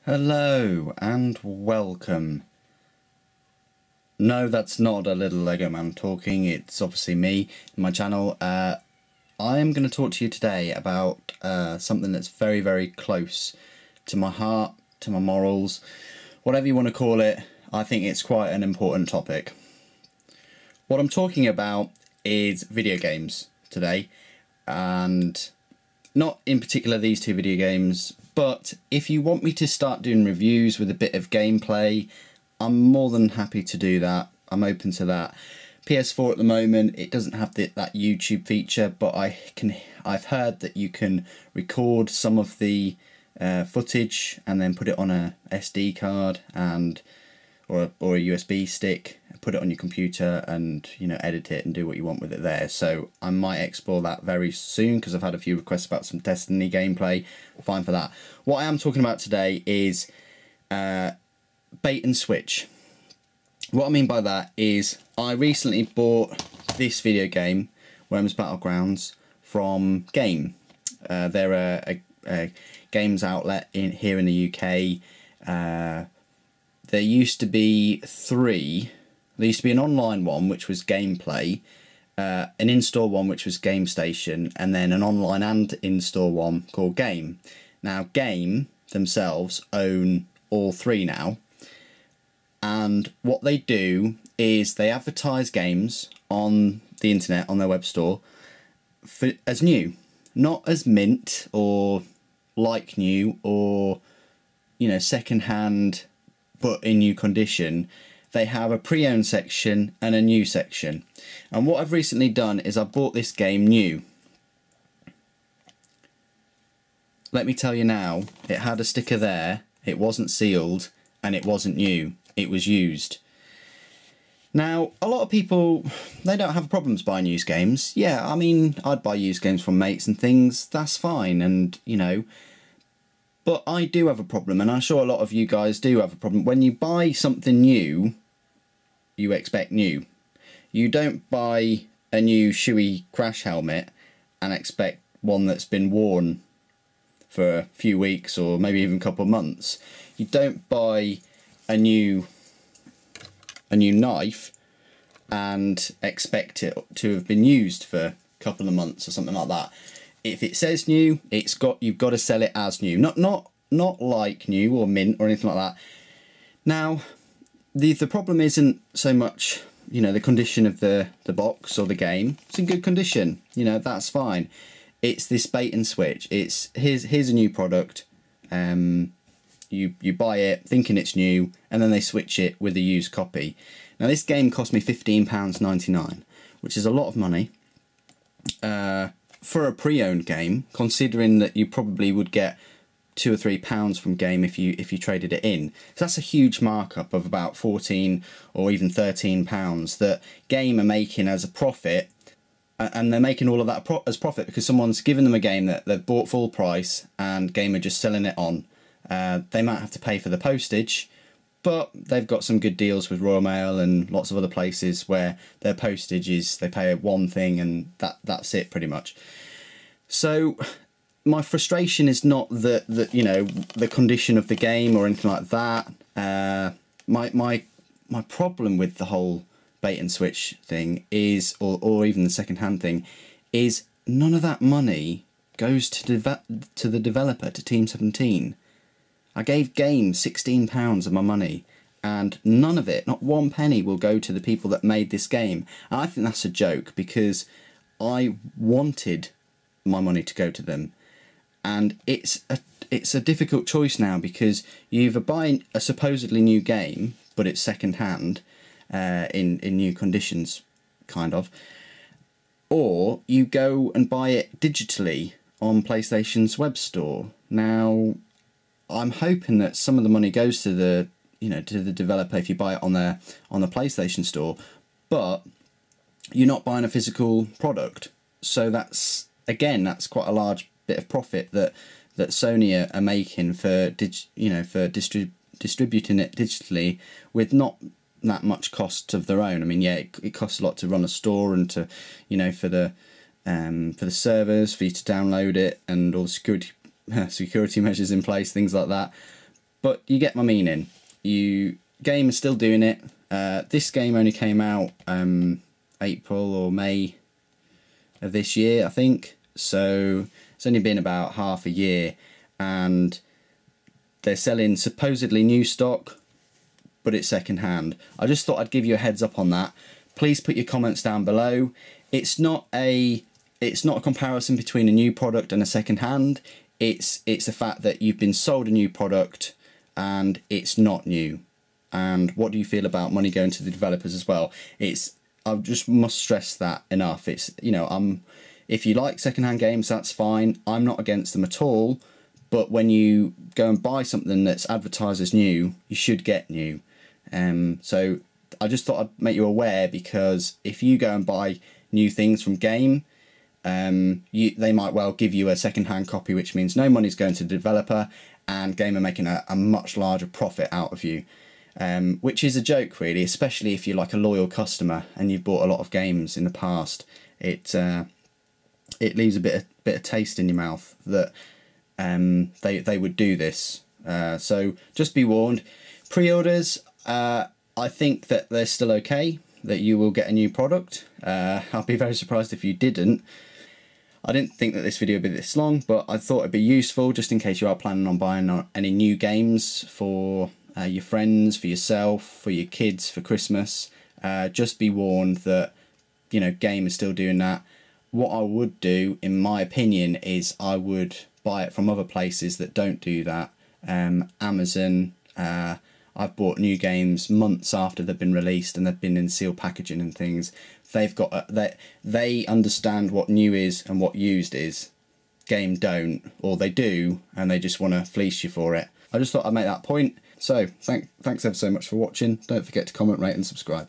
Hello and welcome. No, that's not a little Lego man talking, it's obviously me in my channel. I am going to talk to you today about something that's very, very close to my heart, to my morals, whatever you want to call it. I think it's quite an important topic. What I'm talking about is video games today, and not in particular these two video games, but if you want me to start doing reviews with a bit of gameplay, I'm more than happy to do that. I'm open to that. PS4 at the moment, it doesn't have that YouTube feature, but I've heard that you can record some of the footage and then put it on a SD card or a USB stick, put it on your computer and edit it and do what you want with it there. So I might explore that very soon because I've had a few requests about some Destiny gameplay. Fine for that. What I am talking about today is bait and switch. What I mean by that is I recently bought this video game, Worms Battlegrounds, from Game. They're a games outlet here in the UK. There used to be three. There used to be an online one, which was Gameplay, an in-store one, which was Game Station, and then an online and in-store one called Game. Now, Game themselves own all three now, and what they do is they advertise games on the internet, on their web store, as new, not as mint or like new or second-hand but in new condition. They have a pre-owned section and a new section. And what I've recently done is I bought this game new. Let me tell you now, it had a sticker there, it wasn't sealed, and it wasn't new, it was used. Now, a lot of people, they don't have problems buying used games. Yeah, I mean, I'd buy used games from mates and things, that's fine, and but I do have a problem, and I'm sure a lot of you guys do have a problem. When you buy something new, you expect new. You don't buy a new shoey crash helmet and expect one that's been worn for a few weeks or maybe even a couple of months. You don't buy a new knife and expect it to have been used for a couple of months or something like that. If it says new, you've got to sell it as new, not like new or mint or anything like that. Now, the problem isn't so much the condition of the box or the game. It's in good condition, that's fine. It's this bait and switch. It's here's a new product. You buy it thinking it's new, and then they switch it with a used copy. Now, this game cost me £15.99, which is a lot of money. For a pre-owned game, considering that you probably would get £2 or £3 from Game if you traded it in. So that's a huge markup of about £14 or even £13 that Game are making as a profit, and they're making all of that as profit because someone's given them a game that they've bought full price and Game are just selling it on. They might have to pay for the postage, but they've got some good deals with Royal Mail and lots of other places where their postage is, they pay one thing and that's it pretty much. So my frustration is not the condition of the game or anything like that. My problem with the whole bait and switch thing is, or even the second-hand thing, is none of that money goes to the developer, to Team 17. I gave Game £16 of my money, and none of it, not one penny, will go to the people that made this game. And I think that's a joke because I wanted my money to go to them, and it's a difficult choice now because you either buy a supposedly new game, but it's second hand, in new conditions, kind of, or you go and buy it digitally on PlayStation's web store. Now, I'm hoping that some of the money goes to the to the developer if you buy it on the PlayStation store, but you're not buying a physical product. So that's quite a large bit of profit that Sony are making for distributing it digitally with not that much cost of their own. I mean, yeah, it costs a lot to run a store and to for the servers, for you to download it and all the security measures in place, things like that. But you get my meaning. Game is still doing it. This game only came out April or May of this year, I think. So it's only been about half a year, and they're selling supposedly new stock, but it's second hand. I just thought I'd give you a heads up on that. Please put your comments down below. It's not a comparison between a new product and a second hand. It's the fact that you've been sold a new product and it's not new. And what do you feel about money going to the developers as well? I just must stress that enough. If you like second-hand games, that's fine. I'm not against them at all. But when you go and buy something that's advertised as new, you should get new. So I just thought I'd make you aware, because if you go and buy new things from Game, they might well give you a second-hand copy, which means no money's going to the developer, and Game are making a much larger profit out of you. Which is a joke, really, especially if you're like a loyal customer and you've bought a lot of games in the past. It leaves a bit of taste in your mouth that they would do this. So just be warned. Pre-orders, I think that they're still okay, that you will get a new product. I'll be very surprised if you didn't. I didn't think that this video would be this long, but I thought it'd be useful just in case you are planning on buying any new games for your friends, for yourself, for your kids, for Christmas. Just be warned that, Game is still doing that. What I would do, in my opinion, is I would buy it from other places that don't do that. Amazon. I've bought new games months after they've been released and they've been in sealed packaging and things. They've got they understand what new is and what used is. Game don't, or they do, and they just want to fleece you for it. I just thought I'd make that point. So thanks ever so much for watching. Don't forget to comment, rate and subscribe.